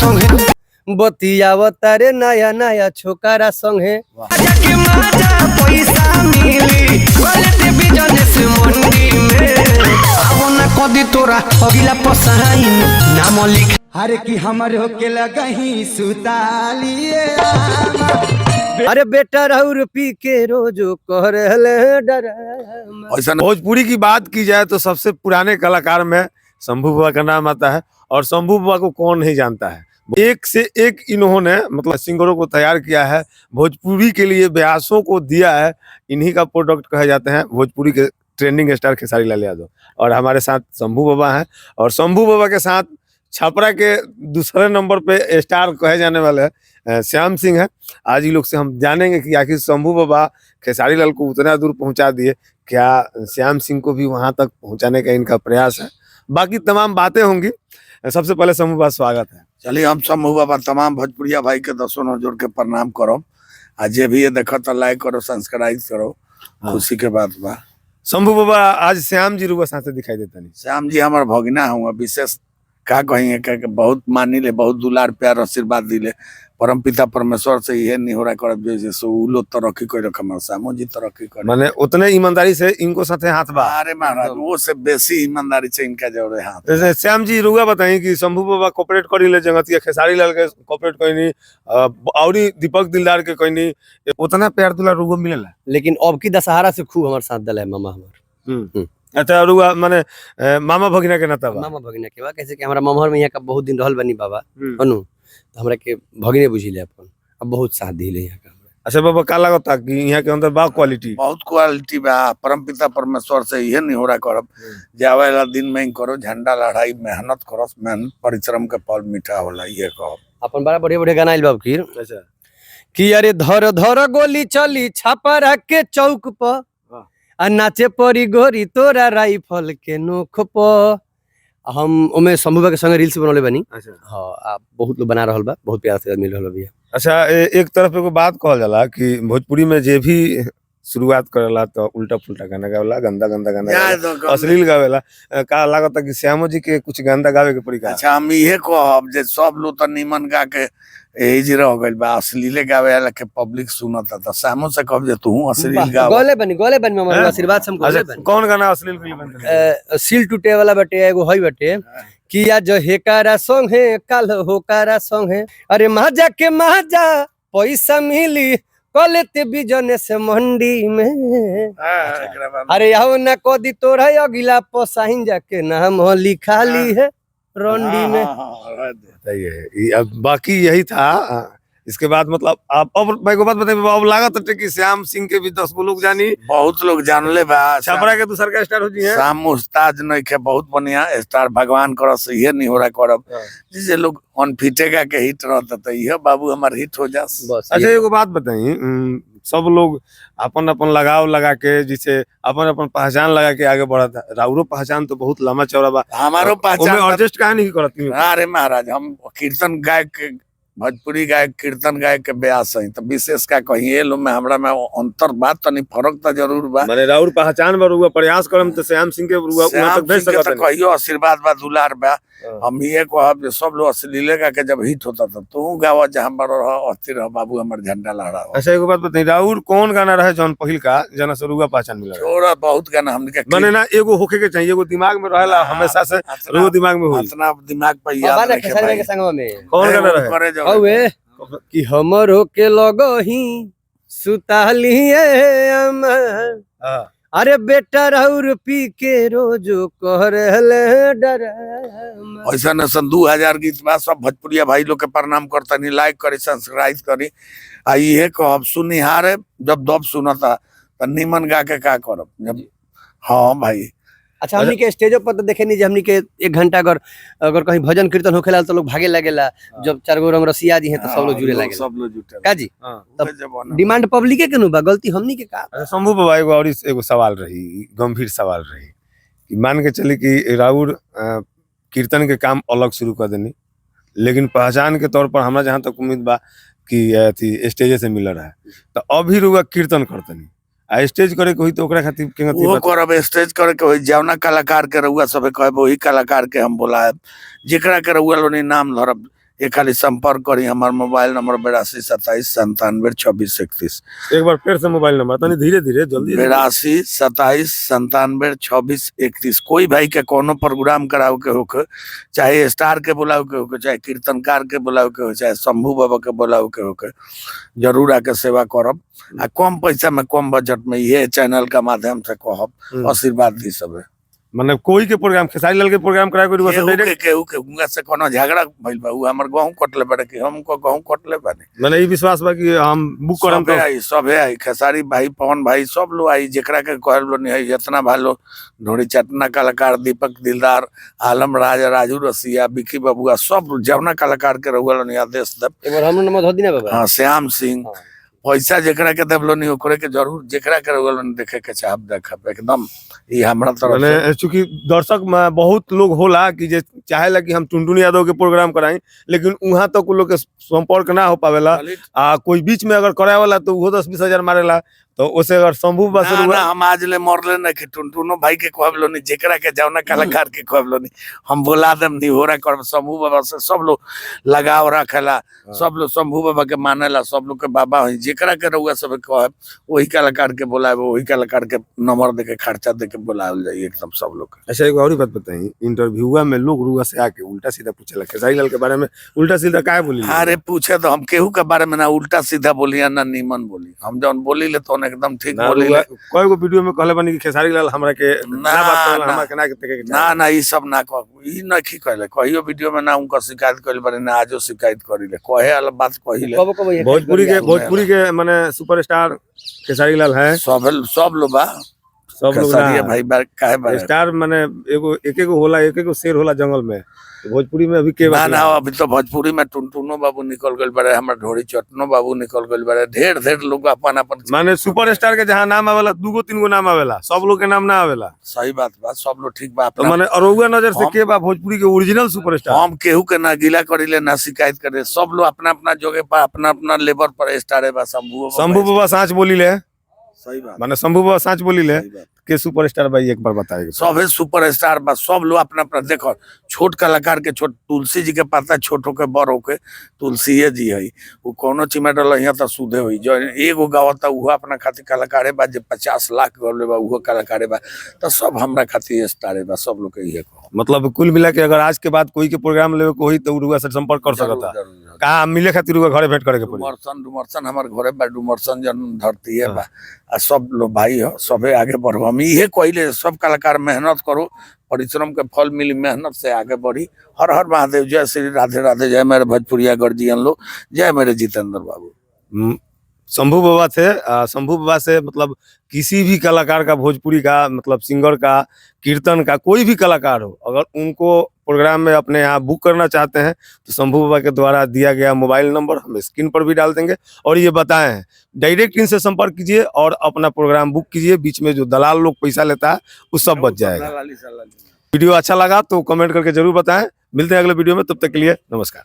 संगे बतियावता रे नया नया छोकरा संगे जाके मजा पैसा मिली क्वालिटी बिजनेस मंडी में आवो ना कदी तोरा अगिला पसाइन नाम लिख हर की हमर होके लगही सुतालिए अरे बेटा राउर पी के रोजो कहले डर। ऐसा भोजपुरी की बात की जाए तो सबसे पुराने कलाकार में शंभू बाबा का नाम आता है और शंभू बाबा को कौन नहीं जानता है। एक से एक इन्होंने मतलब सिंगरों को तैयार किया है, भोजपुरी के लिए ब्यासों को दिया है। इन्हीं का प्रोडक्ट कहे जाते हैं भोजपुरी के ट्रेंडिंग स्टार खेसारी लाल यादव। और हमारे साथ शंभू बाबा हैं और शंभू बाबा के साथ छपरा के दूसरे नंबर पे स्टार कहे जाने वाले श्याम सिंह है। आज ही लोग से हम जानेंगे कि आखिर शंभू बाबा खेसारी लाल को उतना दूर पहुंचा दिए, क्या श्याम सिंह को भी वहां तक पहुंचाने का इनका प्रयास है। बाकी तमाम बातें होंगी। सबसे पहले शंभू बाबा स्वागत है। चलिए हम शंभू बाबा तमाम भोजपुरिया भाई के दसों नौ जोड़ के प्रणाम करो। आज जे भी ये देखो तो लाइक करो, सब्सक्राइब करो, खुशी के बात बा। शंभू बाबा आज श्याम जी रुआ साथ दिखाई देता नहीं। श्याम जी हमारे भगिना हुआ, विशेष का कहेंगे क्या बहुत मानी ले, बहुत दुलार प्यार आशीर्वाद दिले। परम पिता परमेश्वर से यह निहोरा करब जैसे उ लोग तरक्की कर रखा, श्यामो जी तरक्की कर माने उतने ईमानदारी से इनको साथे हाथ बा। अरे महाराज वो से बेसी ईमानदारी से इनका जोड़े हाथ। जैसे श्याम जी रुआ बताई कि शंभू बाबा कोऑपरेट करी ले जंगतिया खेसारी लाल के कोऑपरेट कइनी और दीपक दिलदार के कइनी, उतना प्यार दुलार रुआ मिलेला। लेकिन अब की दशहरा से खूब हमारे साथ दल है मामा हमार। अच्छा रुआ माने मामा भगिना के नाता बा। मामा भगिना के बा कैसे कि हमरा ममहर में यहाँ का बहुत दिन रहल बनी बाबा अनु, तो हमरा के भगिने बुझिले अपन, अब बहुत साथ दिले यहाँ का। अच्छा बाबा का लागता कि यहाँ के अंदर बा क्वालिटी? बहुत क्वालिटी बा। परम पिता परमेश्वर से यह निहोरा करब जावेला दिन में ही करो, झंडा लड़ाई मेहनत करो, मेहनत परिश्रम के फल मीठा होला ये कहो। अपन बड़ा बढ़िया बढ़िया गाना आइल बाब की अच्छा कि अरे धर धर गोली चली छापा के चौक पर आ नाचे परी गोरी तोरा राइफल के नोख पर। हम ओमे शंभू बाबा के संग रील्स बनौले बनी। अच्छा हाँ बहुत लोग बना रहल बा, बहुत प्यार से मिल रहल बा। अच्छा एक तरफ एगो बात कहल जाला कि भोजपुरी में जे भी शुरुआत करेला तो उल्टा पुल्टा गाना गावेला, गंदा गंदा गाना गावेला, अश्लील गावेला। का लागता कि श्यामो जी के कुछ गंदा गावे के पड़ी का? अच्छा हम ये कहब जे सब लोग तो निमन गा के यही जी रह गइल बा, अश्लीले गावे वाला के पब्लिक सुनता त श्यामो से कहब जे तू अश्लील गावे। गोले बनी मामा आशीर्वाद से हम गोले बनी। कौन गाना अश्लील के बनते? सील टूटे वाला बटे एगो हई बटे किया जो हेकारा सॉन्ग है काल होकारा सॉन्ग है। अरे मजा के मजा पैसा मिली कलेते बिजनेस मंडी में। अरे आओ ना कोदी तोरा अगिला पसाइन जाके नाम लिखा ली है रोंडी में। अब बाकी यही था। इसके बाद मतलब आप अब मैं को बात बताइए, अब लागत है कि श्याम सिंह के भी 10 गो लोग जानी, बहुत लोग जानले बा। छपरा के दूसर का स्टार हो जी है शाम मुस्ताज नहीं के बहुत बढ़िया स्टार भगवान करो से ये नहीं हो रहा करब जिसे लोग अनफिटेगा के हिट रहता तो यह बाबू हमार हिट हो जा बस। अच्छा एगो बात बताई, सब लोग अपन अपन लगाव लगा के जिसे अपन अपन पहचान लगा के आगे बढ़ा था। राउरो पहचान तो बहुत लंबा चौड़ा बा, हमारो पहचान एडजस्ट काहे नहीं करती? अरे महाराज हम कीर्तन गायक भोजपुरी गायक कीर्तन गायक के ब्यास है तो विशेष का कहिए लो में हमरा में अंतर बात तनी फर्क तो जरूर बा। माने राउर पहचान बा रुआ प्रयास करम तो श्याम सिंह के रुआ वहां तक भेज सकत है। कहियो आशीर्वाद बा दुलार बा। हम ये कहब जे सब लोग अश्लीले गा के जब हिट होता था तू गावा जहां पर रह अस्थिर रह बाबू हमर झंडा लहरा। अच्छा एगो बात बताई, राउर कौन गाना रहे जौन पहिल का जना से रुआ पहचान मिला? थोड़ा बहुत गाना हमने के माने ना एगो होके के चाहिए, एगो दिमाग में रहेला हमेशा से, रुआ दिमाग में होई इतना दिमाग पे याद रखे भाई। के संग में कौन गाना रहे? करे जो हवे कि हमरो के लगही सुतालिए अमर। हां अरे बेटा राउर पी के रोजो कहले डर। ऐसा न सन 2000 गीत बा। सब भोजपुरिया भाई लोग के प्रणाम करता नहीं, लाइक करी, सब्सक्राइब करी। आ ये कहब सुनिहारे जब दब सुनता तो निमन गा के का करब जब। हाँ भाई अच्छा हमनी के स्टेजो पर तो देखे नहीं जे हमनी के 1 घंटा अगर कहीं भजन कीर्तन होखेला तो लोग भागे लागेला। जब 4 गो रंग रसिया जी हैं तो सब लोग जुड़े लागेला, सब लोग जुटे का जी? डिमांड पब्लिक के केनु बा, गलती हमनी के का? शंभू बाबा एगो और एगो सवाल रही, गंभीर सवाल रही कि मान के चले कि राउर कीर्तन के काम अलग शुरू कर देनी, लेकिन पहचान के तौर पर हमरा जहाँ तक उम्मीद बा कि स्टेजे से मिल रहा है तो अभी रुआ कीर्तन करतनी आ स्टेज करे के होई तो ओकरा खातिर के वो करब। स्टेज करे के होई जवना कलाकार के रउआ सब कहब वही कलाकार के हम बोलाएब, जेकरा के रउआ लोनी नाम धरब। ये खाली संपर्क करी। हमार मोबाइल नंबर 82 27 97 26 31। एक बार फिर से मोबाइल नंबर तनी धीरे धीरे जल्दी 82 27 97 26 31। कोई भाई के कोनो प्रोग्राम कराओ के होके, चाहे स्टार के बुलाओ के होके, चाहे कीर्तनकार के बुलाओ के हो, चाहे शंभू बाबा के बुलाओ के होके, जरूर आके सेवा करब। आ कम पैसा में कम बजट में ये चैनल का माध्यम से कहब आशीर्वाद दी सब। मतलब कोई के प्रोग्राम खेसारी लाल के प्रोग्राम कराए कोई बस डायरेक्ट केहू के हुआ से कोनो झगड़ा भइल बा, उ हमर गहूं कटले बाड़े कि हमको गहूं कटले बानी। मैंने ये विश्वास बा कि हम बुक करम तो सबे आई खेसारी भाई, पवन भाई, सब लोग आई। जेकरा के कहल लो नहीं है इतना भालो ढोड़ी चटना कलाकार, दीपक दिलदार, आलम राज, राजू रसिया, विकी बबुआ, सब जवना कलाकार के रहुआ नहीं आदेश दब। एक बार हमरो नंबर धो दी ना बाबा। हाँ, श्याम सिंह, पैसा जेकरा के देवलो नहीं ओकरे के जरूर, जेकरा के रहुआ नहीं देखे के चाहब देखब एकदम। ये हमरा तरफ से मैंने चूंकि दर्शक में बहुत लोग होला कि जे चाहेला कि हम टुनटुन यादव के प्रोग्राम कराई, लेकिन वहां तक लोग के संपर्क ना हो पावेला। कोई बीच में अगर कराए वाला तो वो 10-20 हजार मारेला। तो उसे अगर शंभू ना, ना, हम आज ले मरले ना कि टुनटुनो भाई के कहबलो नहीं, जेकरा के जौना कलाकार के कहबलो नहीं, हम बोला देम नहीं हो रहा कर। शंभू बाबा से सब लोग लगाव रखेला, सब लोग शंभू बाबा के मानेला, सब लोग के बाबा है। जेकरा के रहुआ सब कहब वही कलाकार के बुलावे, वही कलाकार के नंबर दे के खर्चा दे के बुलावल जाई एकदम सब लोग। अच्छा एक और बात बताई, इंटरव्यूआ में लोग रुआ से आके उल्टा सीधा पूछेला खेसारी लाल के बारे में, उल्टा सीधा काहे बोली? अरे पूछे तो हम केहू के बारे में ना उल्टा सीधा बोली ना नीमन बोली। हम जौन बोली ले तो एकदम ठीक बोली ले। कोई को वीडियो में कहले बानी कि खेसारी लाल हमरा के ना बात करला, हमरा के ना के ना ना ई सब ना कह, ई ना की कहले कहियो वीडियो में ना उनका शिकायत कइल बारे ना, आजो शिकायत करिले, कहे वाला बात कहिले। भोजपुरी के माने सुपरस्टार खेसारी लाल है, सब लोग बा, सब लोग खेसारी भाई बार काहे बारे स्टार माने एगो एक-एक होला, एक-एक शेर होला जंगल में। भोजपुरी में अभी के ना ना अभी तो भोजपुरी में टुनटुनो बाबू निकल गइल बारे, हमर ढोरी चटनो बाबू निकल गइल बारे, ढेर लोग अपन अपन माने सुपरस्टार के जहां नाम आवेला 2-3 गो नाम आवेला, सब लोग के नाम ना आवेला। सही बात बा, सब लोग ठीक बा। तो माने अरुआ नजर से के बा भोजपुरी के ओरिजिनल सुपरस्टार? हम केहू के ना गिला करिले ना शिकायत करे, सब लोग अपना अपना जगह पर अपना अपना लेवल पर स्टार है बा। शंभू बाबा सांच बोली ले, सही बात माने शंभू बाबा सांच बोली ले के सुपरस्टार भाई एक बार बताइए। सब है सुपरस्टार बा, सब लोग अपना अपना देखो। छोट कलाकार के छोट, तुलसी जी के पता छोट होके बड़ होके तुलसी जी है, वो कोनो चिमेटल यहाँ तो सुधे हुई। जो एगो गावता वो अपना खातिर कलाकारे बा, जो 50 लाख गौले बा वो कलाकारे बा, तो सब हमरा खातिर स्टार बा, सब लोग के ये कहो। मतलब कुल मिला के अगर आज के बाद कोई के प्रोग्राम लेवे को होई तो रुआ से संपर्क कर सकता। कहाँ मिले खातिर रुआ घरे भेंट करे के पड़ी? डुमरसन हमार घरे बा, डुमरसन जन धरती है बा। आ सब लोग भाई हो, सबे आगे बढ़ो। हम ये कहले सब कलाकार मेहनत करो, परिश्रम के फल मिली, मेहनत से आगे बढ़ी। हर हर महादेव, जय श्री राधे राधे, जय मेरे भोजपुरिया गर्जियन लोग, जय मेरे जितेंद्र बाबू। शंभू बाबा थे, शंभू बाबा से मतलब किसी भी कलाकार का, भोजपुरी का मतलब सिंगर का, कीर्तन का, कोई भी कलाकार हो, अगर उनको प्रोग्राम में अपने यहाँ बुक करना चाहते हैं तो शंभू बाबा के द्वारा दिया गया मोबाइल नंबर हम स्क्रीन पर भी डाल देंगे। और ये बताएं हैं डायरेक्ट इनसे संपर्क कीजिए और अपना प्रोग्राम बुक कीजिए। बीच में जो दलाल लोग पैसा लेता है वो सब बच जाएगा। वीडियो अच्छा लगा तो कमेंट करके जरूर बताएं। मिलते हैं अगले वीडियो में, तब तक के लिए नमस्कार।